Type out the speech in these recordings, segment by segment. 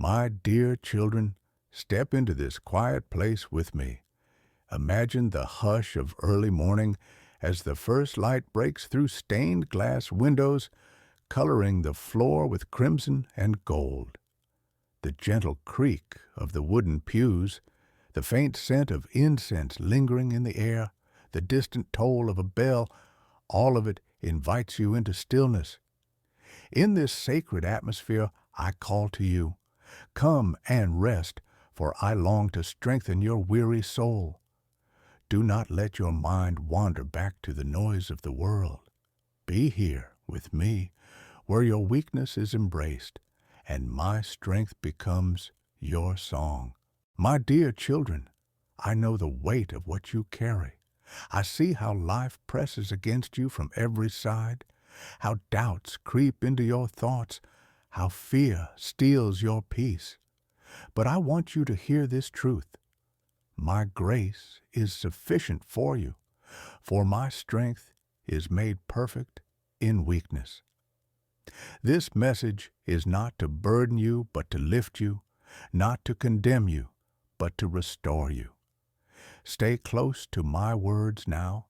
My dear children, step into this quiet place with me. Imagine the hush of early morning as the first light breaks through stained glass windows, coloring the floor with crimson and gold. The gentle creak of the wooden pews, the faint scent of incense lingering in the air, the distant toll of a bell, all of it invites you into stillness. In this sacred atmosphere, I call to you. Come and rest, for I long to strengthen your weary soul. Do not let your mind wander back to the noise of the world. Be here with me, where your weakness is embraced, and my strength becomes your song. My dear children, I know the weight of what you carry. I see how life presses against you from every side, how doubts creep into your thoughts, how fear steals your peace. But I want you to hear this truth. My grace is sufficient for you, for my strength is made perfect in weakness. This message is not to burden you, but to lift you, not to condemn you, but to restore you. Stay close to my words now,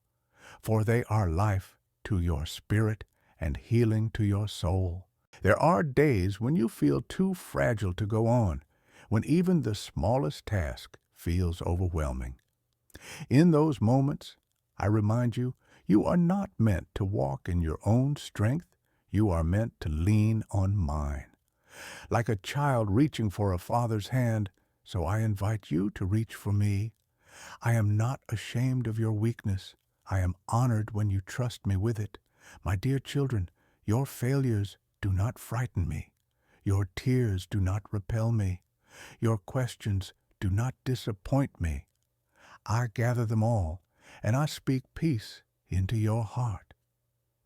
for they are life to your spirit and healing to your soul. There are days when you feel too fragile to go on, when even the smallest task feels overwhelming. In those moments, I remind you, you are not meant to walk in your own strength. You are meant to lean on mine. Like a child reaching for a father's hand, so I invite you to reach for me. I am not ashamed of your weakness. I am honored when you trust me with it. My dear children, your failures do not frighten me. Your tears do not repel me. Your questions do not disappoint me. I gather them all, and I speak peace into your heart.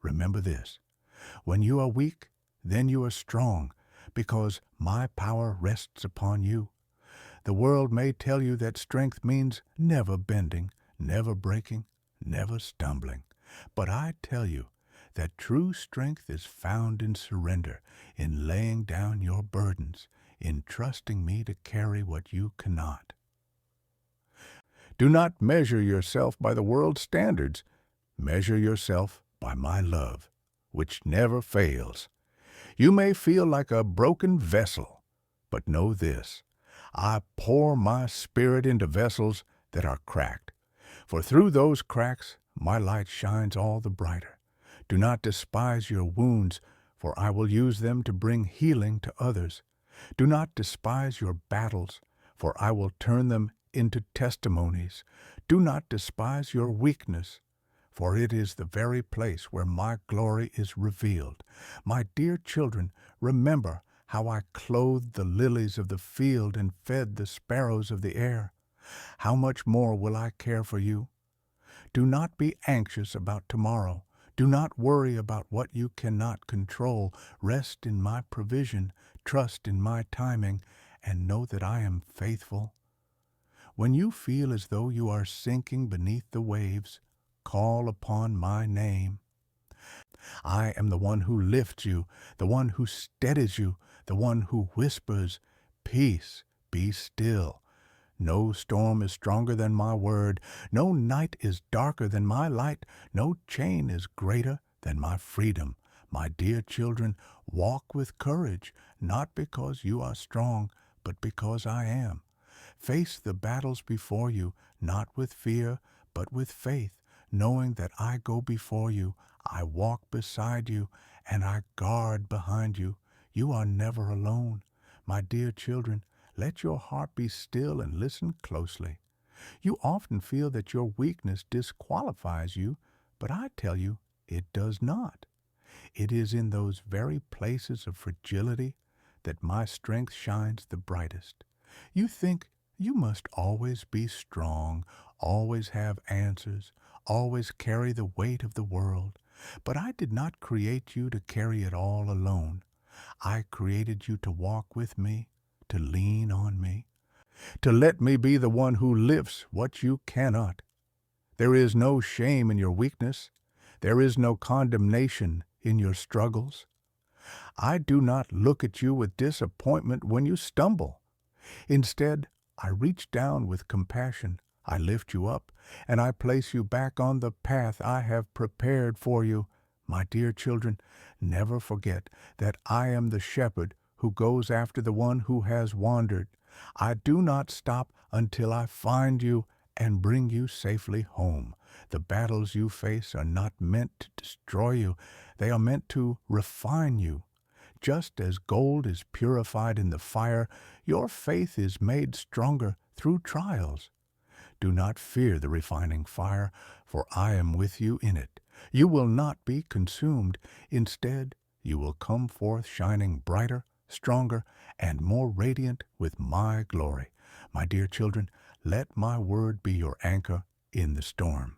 Remember this, when you are weak, then you are strong, because my power rests upon you. The world may tell you that strength means never bending, never breaking, never stumbling. But I tell you that true strength is found in surrender, in laying down your burdens, in trusting me to carry what you cannot. Do not measure yourself by the world's standards. Measure yourself by my love, which never fails. You may feel like a broken vessel, but know this. I pour my spirit into vessels that are cracked, for through those cracks my light shines all the brighter. Do not despise your wounds, for I will use them to bring healing to others. Do not despise your battles, for I will turn them into testimonies. Do not despise your weakness, for it is the very place where my glory is revealed. My dear children, remember how I clothed the lilies of the field and fed the sparrows of the air. How much more will I care for you? Do not be anxious about tomorrow. Do not worry about what you cannot control. Rest in my provision, trust in my timing, and know that I am faithful. When you feel as though you are sinking beneath the waves, call upon my name. I am the one who lifts you, the one who steadies you, the one who whispers, "Peace, be still." No storm is stronger than my word. No night is darker than my light. No chain is greater than my freedom. My dear children, walk with courage, not because you are strong, but because I am. Face the battles before you, not with fear, but with faith, knowing that I go before you, I walk beside you, and I guard behind you. You are never alone. My dear children, let your heart be still and listen closely. You often feel that your weakness disqualifies you, but I tell you, it does not. It is in those very places of fragility that my strength shines the brightest. You think you must always be strong, always have answers, always carry the weight of the world. But I did not create you to carry it all alone. I created you to walk with me, to lean on me, to let me be the one who lifts what you cannot. There is no shame in your weakness. There is no condemnation in your struggles. I do not look at you with disappointment when you stumble. Instead, I reach down with compassion, I lift you up, and I place you back on the path I have prepared for you. My dear children, never forget that I am the shepherd who goes after the one who has wandered. I do not stop until I find you and bring you safely home. The battles you face are not meant to destroy you. They are meant to refine you. Just as gold is purified in the fire, your faith is made stronger through trials. Do not fear the refining fire, for I am with you in it. You will not be consumed. Instead, you will come forth shining brighter, stronger, and more radiant with my glory. My dear children, let my word be your anchor in the storm.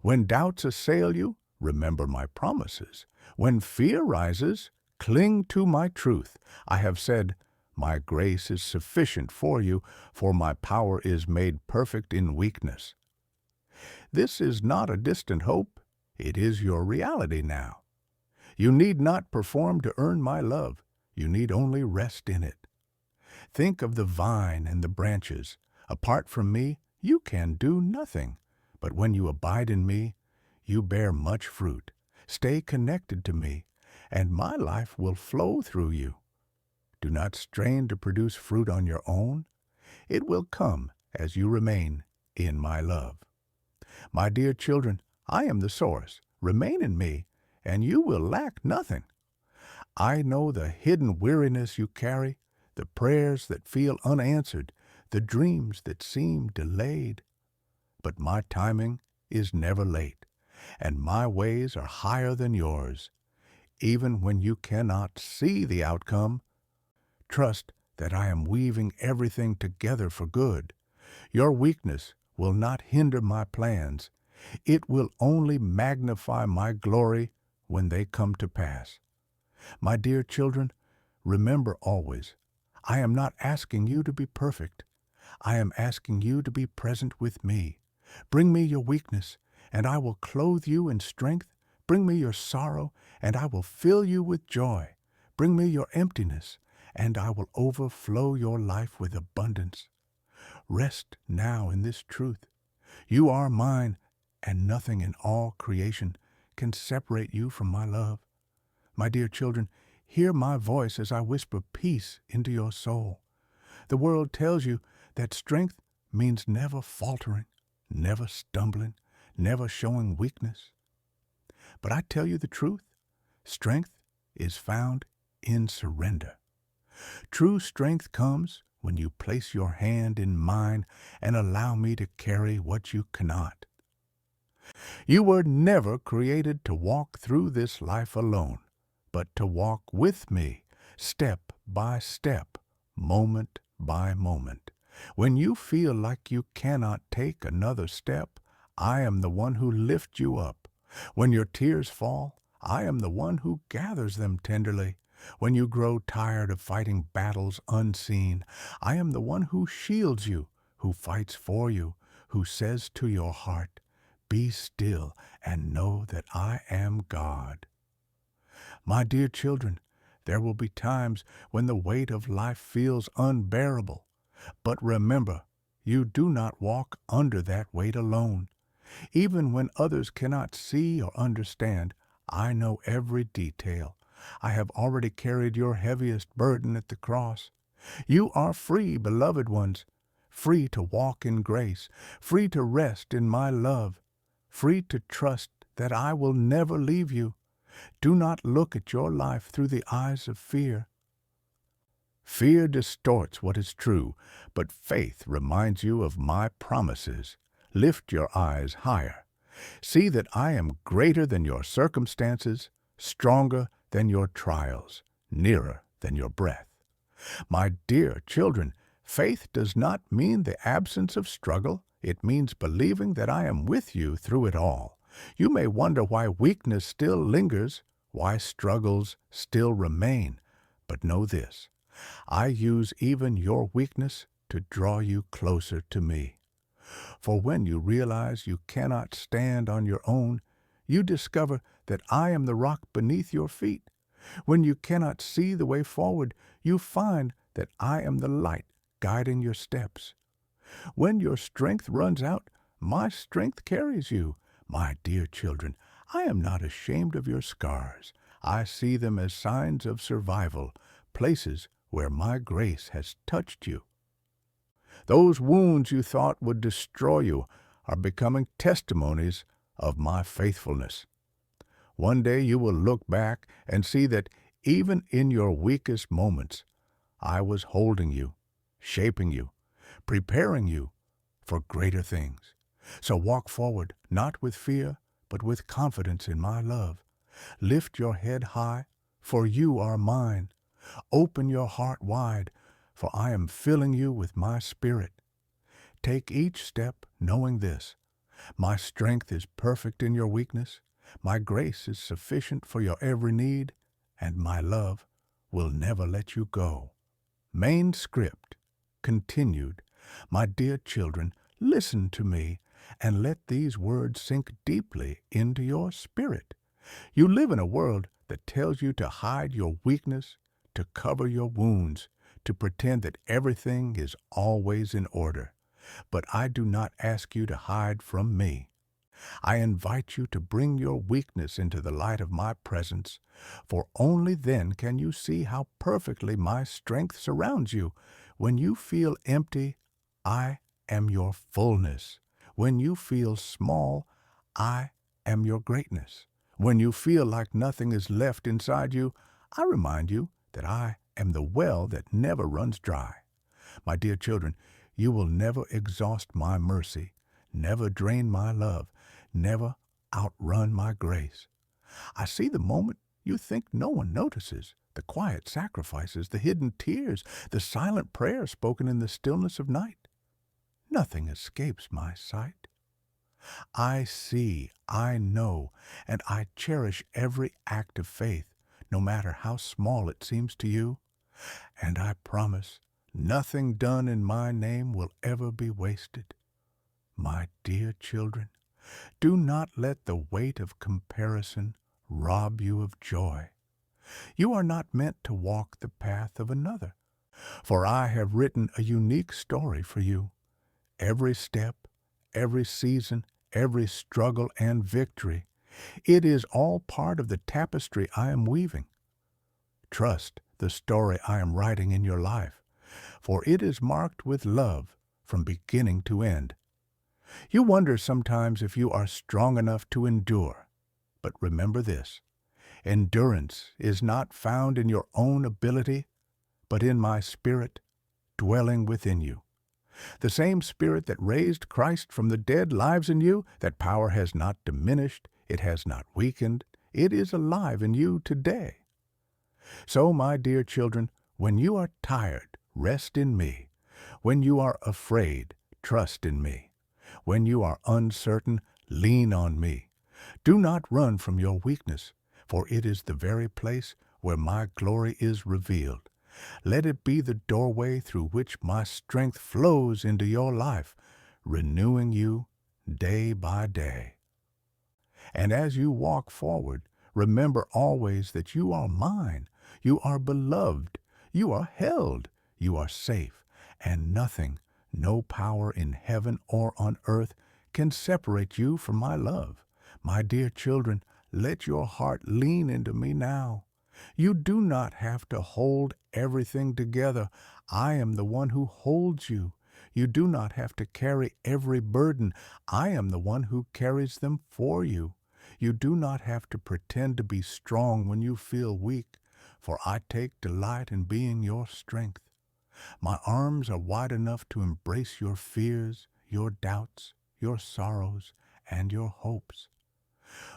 When doubts assail you, remember my promises. When fear rises, cling to my truth. I have said, my grace is sufficient for you, for my power is made perfect in weakness. This is not a distant hope. It is your reality now. You need not perform to earn my love. You need only rest in it. Think of the vine and the branches. Apart from me, you can do nothing. But when you abide in me, you bear much fruit. Stay connected to me, and my life will flow through you. Do not strain to produce fruit on your own. It will come as you remain in my love. My dear children, I am the source. Remain in me, and you will lack nothing. I know the hidden weariness you carry, the prayers that feel unanswered, the dreams that seem delayed. But my timing is never late, and my ways are higher than yours. Even when you cannot see the outcome, trust that I am weaving everything together for good. Your weakness will not hinder my plans. It will only magnify my glory when they come to pass. My dear children, remember always, I am not asking you to be perfect. I am asking you to be present with me. Bring me your weakness, and I will clothe you in strength. Bring me your sorrow, and I will fill you with joy. Bring me your emptiness, and I will overflow your life with abundance. Rest now in this truth. You are mine, and nothing in all creation can separate you from my love. My dear children, hear my voice as I whisper peace into your soul. The world tells you that strength means never faltering, never stumbling, never showing weakness. But I tell you the truth, strength is found in surrender. True strength comes when you place your hand in mine and allow me to carry what you cannot. You were never created to walk through this life alone, but to walk with me, step by step, moment by moment. When you feel like you cannot take another step, I am the one who lifts you up. When your tears fall, I am the one who gathers them tenderly. When you grow tired of fighting battles unseen, I am the one who shields you, who fights for you, who says to your heart, "Be still and know that I am God." My dear children, there will be times when the weight of life feels unbearable. But remember, you do not walk under that weight alone. Even when others cannot see or understand, I know every detail. I have already carried your heaviest burden at the cross. You are free, beloved ones, free to walk in grace, free to rest in my love, free to trust that I will never leave you. Do not look at your life through the eyes of fear. Fear distorts what is true, but faith reminds you of my promises. Lift your eyes higher. See that I am greater than your circumstances, stronger than your trials, nearer than your breath. My dear children, faith does not mean the absence of struggle. It means believing that I am with you through it all. You may wonder why weakness still lingers, why struggles still remain. But know this, I use even your weakness to draw you closer to me. For when you realize you cannot stand on your own, you discover that I am the rock beneath your feet. When you cannot see the way forward, you find that I am the light guiding your steps. When your strength runs out, my strength carries you. My dear children, I am not ashamed of your scars. I see them as signs of survival, places where my grace has touched you. Those wounds you thought would destroy you are becoming testimonies of my faithfulness. One day you will look back and see that even in your weakest moments, I was holding you, shaping you, preparing you for greater things. So walk forward, not with fear, but with confidence in my love. Lift your head high, for you are mine. Open your heart wide, for I am filling you with my spirit. Take each step knowing this: my strength is perfect in your weakness, my grace is sufficient for your every need, and my love will never let you go. Main script continued. My dear children, listen to me and let these words sink deeply into your spirit. You live in a world that tells you to hide your weakness, to cover your wounds, to pretend that everything is always in order. But I do not ask you to hide from me. I invite you to bring your weakness into the light of my presence, for only then can you see how perfectly my strength surrounds you. When you feel empty, I am your fullness. When you feel small, I am your greatness. When you feel like nothing is left inside you, I remind you that I am the well that never runs dry. My dear children, you will never exhaust my mercy, never drain my love, never outrun my grace. I see the moment you think no one notices, the quiet sacrifices, the hidden tears, the silent prayers spoken in the stillness of night. Nothing escapes my sight. I see, I know, and I cherish every act of faith, no matter how small it seems to you. And I promise nothing done in my name will ever be wasted. My dear children, do not let the weight of comparison rob you of joy. You are not meant to walk the path of another, for I have written a unique story for you. Every step, every season, every struggle and victory, it is all part of the tapestry I am weaving. Trust the story I am writing in your life, for it is marked with love from beginning to end. You wonder sometimes if you are strong enough to endure, but remember this: endurance is not found in your own ability, but in my Spirit dwelling within you. The same Spirit that raised Christ from the dead lives in you. That power has not diminished, it has not weakened, it is alive in you today. So, my dear children, when you are tired, rest in me. When you are afraid, trust in me. When you are uncertain, lean on me. Do not run from your weakness, for it is the very place where my glory is revealed. Let it be the doorway through which my strength flows into your life, renewing you day by day. And as you walk forward, remember always that you are mine, you are beloved, you are held, you are safe, and nothing, no power in heaven or on earth can separate you from my love. My dear children, let your heart lean into me now. You do not have to hold everything together. I am the one who holds you. You do not have to carry every burden. I am the one who carries them for you. You do not have to pretend to be strong when you feel weak, for I take delight in being your strength. My arms are wide enough to embrace your fears, your doubts, your sorrows, and your hopes.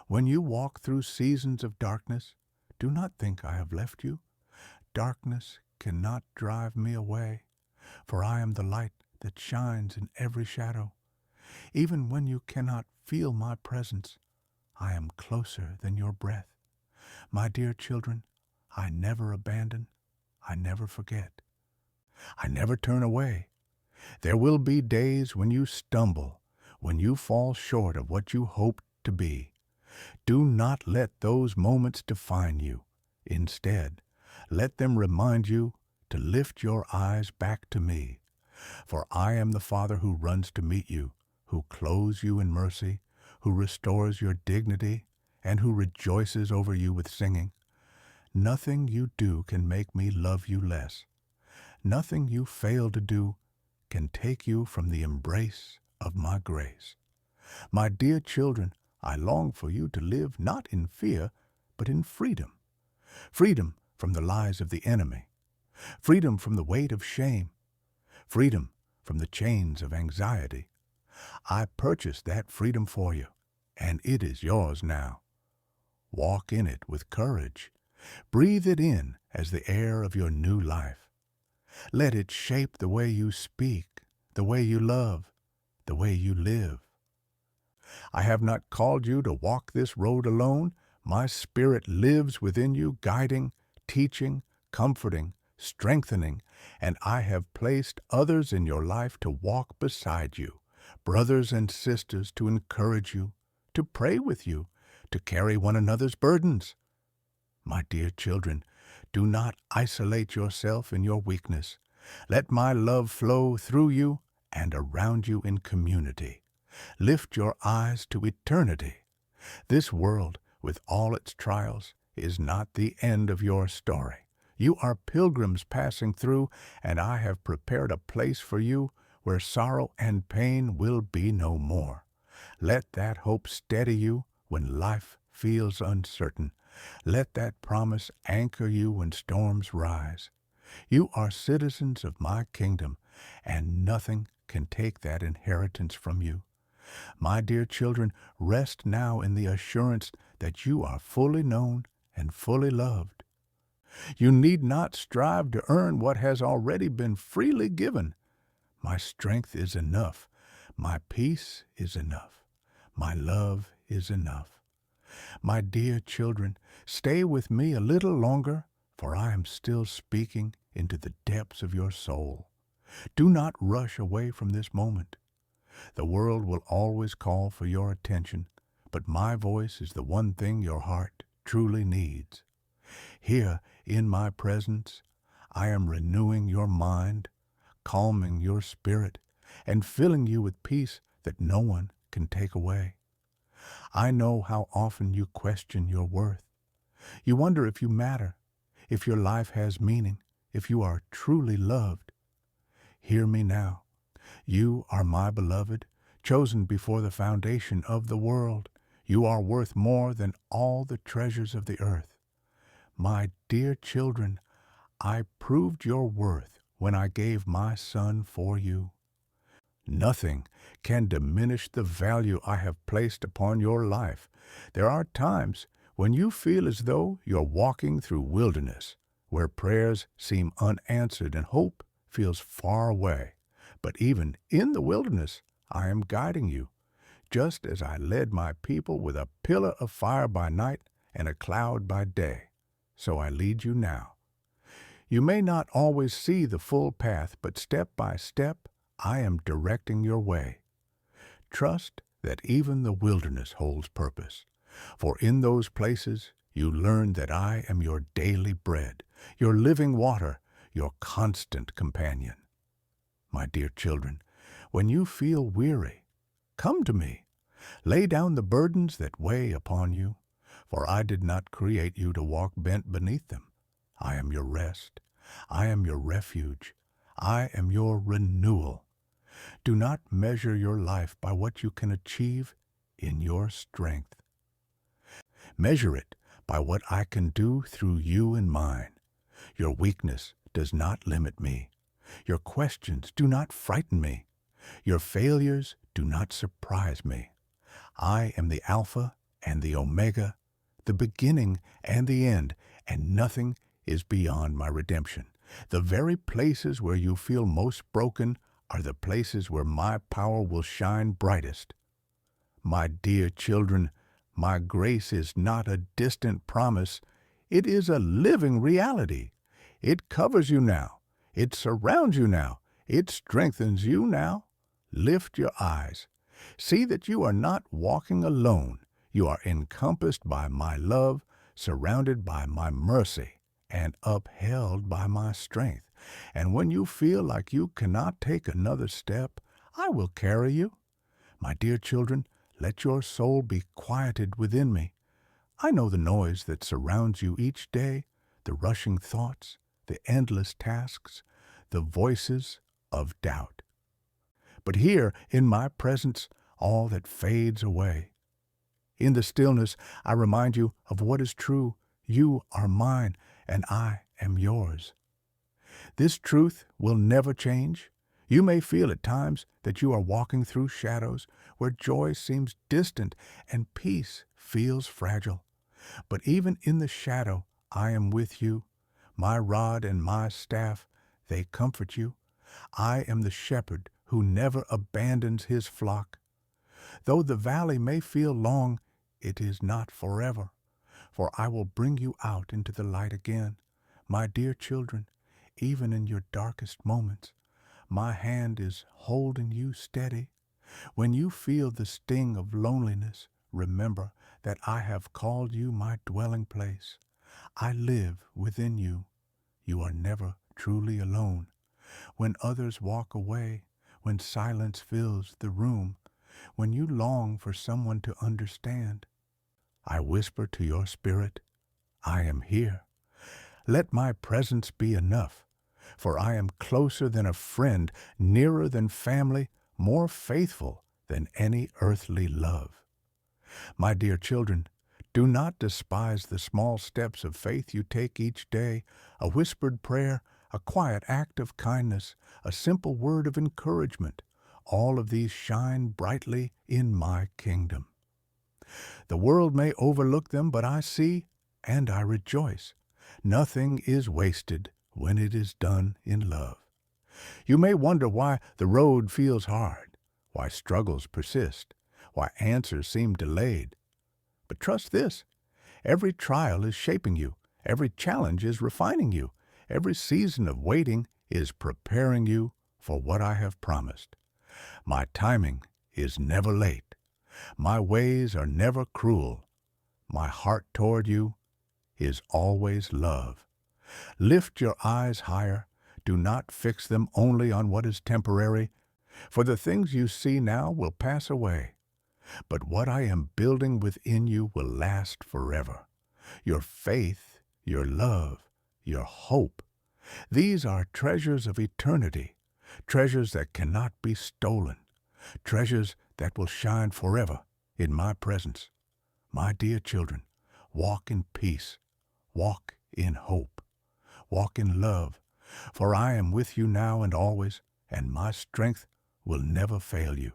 When you walk through seasons of darkness, do not think I have left you. Darkness cannot drive me away, for I am the light that shines in every shadow. Even when you cannot feel my presence, I am closer than your breath. My dear children, I never abandon, I never forget. I never turn away. There will be days when you stumble, when you fall short of what you hoped to be. Do not let those moments define you. Instead, let them remind you to lift your eyes back to me. For I am the Father who runs to meet you, who clothes you in mercy, who restores your dignity, and who rejoices over you with singing. Nothing you do can make me love you less. Nothing you fail to do can take you from the embrace of my grace. My dear children, I long for you to live not in fear, but in freedom. Freedom from the lies of the enemy. Freedom from the weight of shame. Freedom from the chains of anxiety. I purchased that freedom for you, and it is yours now. Walk in it with courage. Breathe it in as the air of your new life. Let it shape the way you speak, the way you love, the way you live. I have not called you to walk this road alone. My Spirit lives within you, guiding, teaching, comforting, strengthening, and I have placed others in your life to walk beside you, brothers and sisters to encourage you, to pray with you, to carry one another's burdens. My dear children, do not isolate yourself in your weakness. Let my love flow through you and around you in community. Lift your eyes to eternity. This world, with all its trials, is not the end of your story. You are pilgrims passing through, and I have prepared a place for you where sorrow and pain will be no more. Let that hope steady you when life feels uncertain. Let that promise anchor you when storms rise. You are citizens of my kingdom, and nothing can take that inheritance from you. My dear children, rest now in the assurance that you are fully known and fully loved. You need not strive to earn what has already been freely given. My strength is enough. My peace is enough. My love is enough. My dear children, stay with me a little longer, for I am still speaking into the depths of your soul. Do not rush away from this moment. The world will always call for your attention, but my voice is the one thing your heart truly needs. Here, in my presence, I am renewing your mind, calming your spirit, and filling you with peace that no one can take away. I know how often you question your worth. You wonder if you matter, if your life has meaning, if you are truly loved. Hear me now. You are my beloved, chosen before the foundation of the world. You are worth more than all the treasures of the earth. My dear children, I proved your worth when I gave my Son for you. Nothing can diminish the value I have placed upon your life. There are times when you feel as though you're walking through wilderness, where prayers seem unanswered and hope feels far away. But even in the wilderness, I am guiding you, just as I led my people with a pillar of fire by night and a cloud by day. So I lead you now. You may not always see the full path, but step by step, I am directing your way. Trust that even the wilderness holds purpose, for in those places you learn that I am your daily bread, your living water, your constant companion. My dear children, when you feel weary, come to me. Lay down the burdens that weigh upon you, for I did not create you to walk bent beneath them. I am your rest. I am your refuge. I am your renewal. Do not measure your life by what you can achieve in your strength. Measure it by what I can do through you and mine. Your weakness does not limit me. Your questions do not frighten me. Your failures do not surprise me. I am the Alpha and the Omega, the beginning and the end, and nothing is beyond my redemption. The very places where you feel most broken are the places where my power will shine brightest. My dear children, my grace is not a distant promise. It is a living reality. It covers you now. It surrounds you now. It strengthens you now. Lift your eyes. See that you are not walking alone. You are encompassed by my love, surrounded by my mercy and upheld by my strength. And when you feel like you cannot take another step, I will carry you. My dear children, let your soul be quieted within me. I know the noise that surrounds you each day, the rushing thoughts, the endless tasks, the voices of doubt. But here, in my presence, all that fades away. In the stillness, I remind you of what is true. You are mine, and I am yours. This truth will never change. You may feel at times that you are walking through shadows where joy seems distant and peace feels fragile. But even in the shadow, I am with you. My rod and my staff, they comfort you. I am the shepherd who never abandons his flock. Though the valley may feel long, it is not forever, for I will bring you out into the light again. My dear children, even in your darkest moments, my hand is holding you steady. When you feel the sting of loneliness, remember that I have called you my dwelling place. I live within you. You are never truly alone. When others walk away, when silence fills the room, when you long for someone to understand, I whisper to your spirit, I am here. Let my presence be enough, for I am closer than a friend, nearer than family, more faithful than any earthly love. My dear children, do not despise the small steps of faith you take each day, a whispered prayer, a quiet act of kindness, a simple word of encouragement. All of these shine brightly in my kingdom. The world may overlook them, but I see and I rejoice. Nothing is wasted when it is done in love. You may wonder why the road feels hard, why struggles persist, why answers seem delayed. But trust this, every trial is shaping you, every challenge is refining you, every season of waiting is preparing you for what I have promised. My timing is never late. My ways are never cruel. My heart toward you is always love. Lift your eyes higher. Do not fix them only on what is temporary, for the things you see now will pass away. But what I am building within you will last forever. Your faith, your love, your hope. These are treasures of eternity, treasures that cannot be stolen, treasures that will shine forever in my presence. My dear children, walk in peace, walk in hope, walk in love, for I am with you now and always, and my strength will never fail you.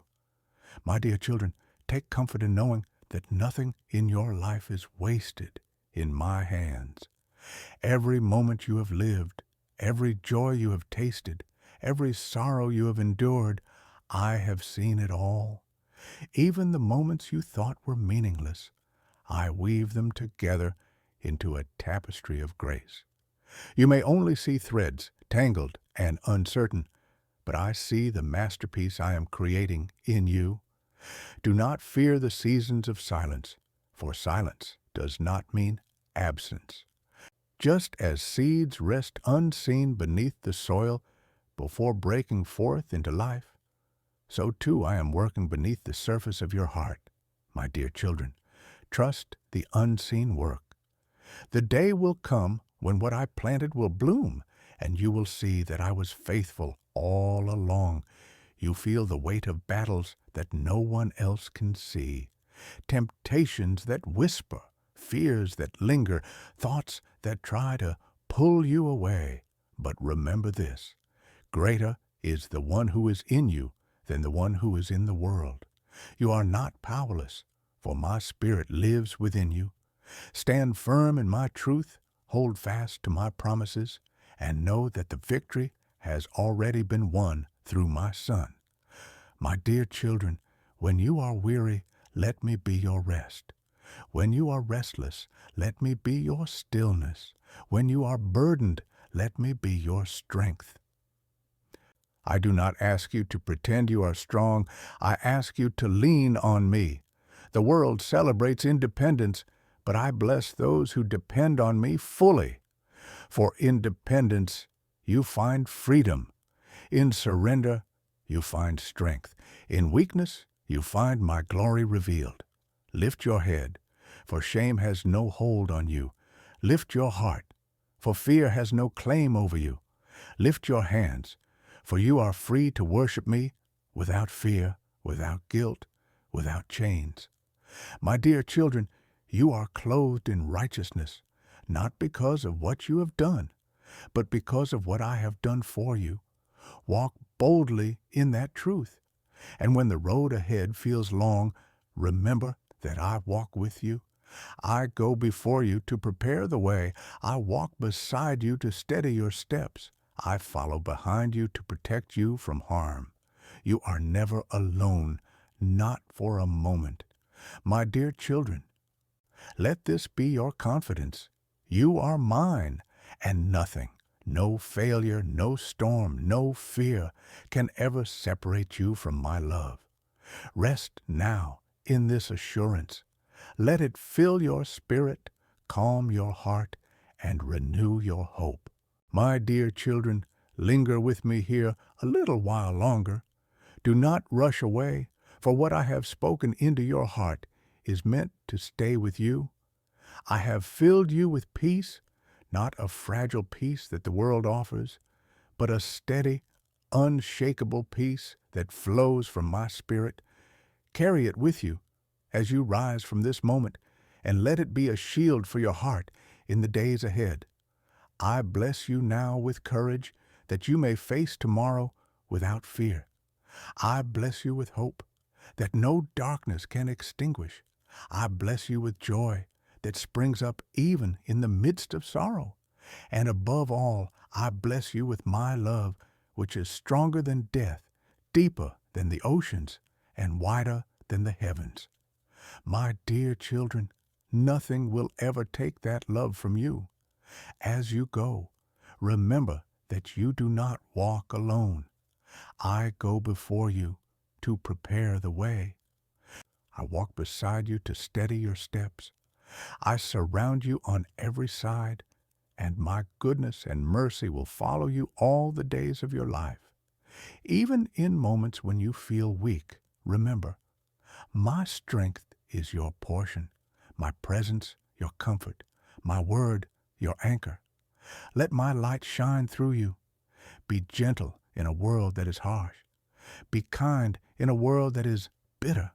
My dear children, take comfort in knowing that nothing in your life is wasted in my hands. Every moment you have lived, every joy you have tasted, every sorrow you have endured, I have seen it all. Even the moments you thought were meaningless, I weave them together into a tapestry of grace. You may only see threads, tangled and uncertain, but I see the masterpiece I am creating in you. Do not fear the seasons of silence, for silence does not mean absence. Just as seeds rest unseen beneath the soil before breaking forth into life, so too I am working beneath the surface of your heart, my dear children. Trust the unseen work. The day will come when what I planted will bloom, and you will see that I was faithful all along. You feel the weight of battles that no one else can see, temptations that whisper, fears that linger, thoughts that try to pull you away. But remember this, greater is the one who is in you than the one who is in the world. You are not powerless, for my Spirit lives within you. Stand firm in my truth, hold fast to my promises, and know that the victory has already been won through my Son. My dear children, when you are weary, let me be your rest. When you are restless, let me be your stillness. When you are burdened, let me be your strength. I do not ask you to pretend you are strong. I ask you to lean on me. The world celebrates independence, but I bless those who depend on me fully. For in dependence you find freedom. In surrender you find strength. In weakness you find my glory revealed. Lift your head, for shame has no hold on you. Lift your heart, for fear has no claim over you. Lift your hands, for you are free to worship me without fear, without guilt, without chains. My dear children, you are clothed in righteousness, not because of what you have done, but because of what I have done for you. Walk boldly in that truth. And when the road ahead feels long, remember that I walk with you. I go before you to prepare the way. I walk beside you to steady your steps. I follow behind you to protect you from harm. You are never alone, not for a moment. My dear children, let this be your confidence. You are mine, and nothing, no failure, no storm, no fear can ever separate you from my love. Rest now in this assurance. Let it fill your spirit, calm your heart, and renew your hope. My dear children, linger with me here a little while longer. Do not rush away, for what I have spoken into your heart is meant to stay with you. I have filled you with peace, not a fragile peace that the world offers, but a steady, unshakable peace that flows from my spirit. Carry it with you as you rise from this moment, and let it be a shield for your heart in the days ahead. I bless you now with courage that you may face tomorrow without fear. I bless you with hope that no darkness can extinguish. I bless you with joy that springs up even in the midst of sorrow. And above all, I bless you with my love, which is stronger than death, deeper than the oceans, and wider than the heavens. My dear children, nothing will ever take that love from you. As you go, remember that you do not walk alone. I go before you to prepare the way. I walk beside you to steady your steps. I surround you on every side, and my goodness and mercy will follow you all the days of your life. Even in moments when you feel weak, remember, my strength is your portion, my presence your comfort, my word your anchor. Let my light shine through you. Be gentle in a world that is harsh. Be kind in a world that is bitter.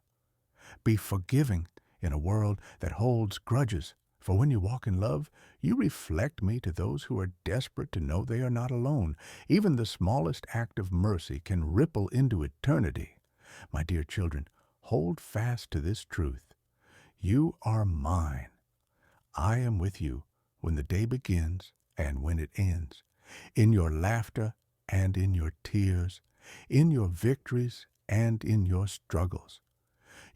Be forgiving in a world that holds grudges. For when you walk in love, you reflect me to those who are desperate to know they are not alone. Even the smallest act of mercy can ripple into eternity. My dear children, hold fast to this truth. You are mine. I am with you when the day begins and when it ends, in your laughter and in your tears, in your victories and in your struggles.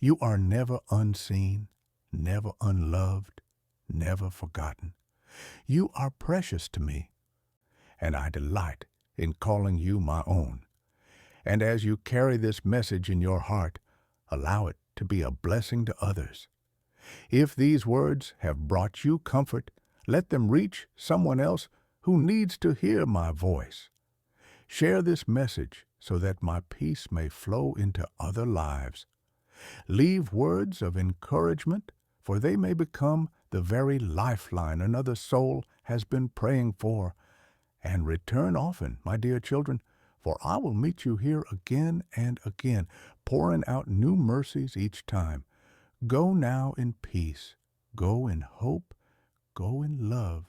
You are never unseen, never unloved, never forgotten. You are precious to me, and I delight in calling you my own. And as you carry this message in your heart, allow it to be a blessing to others. If these words have brought you comfort, let them reach someone else who needs to hear my voice. Share this message so that my peace may flow into other lives. Leave words of encouragement, for they may become the very lifeline another soul has been praying for. And return often, my dear children, for I will meet you here again and again, pouring out new mercies each time. Go now in peace, go in hope, go in love,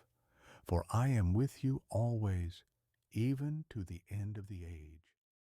for I am with you always, even to the end of the age.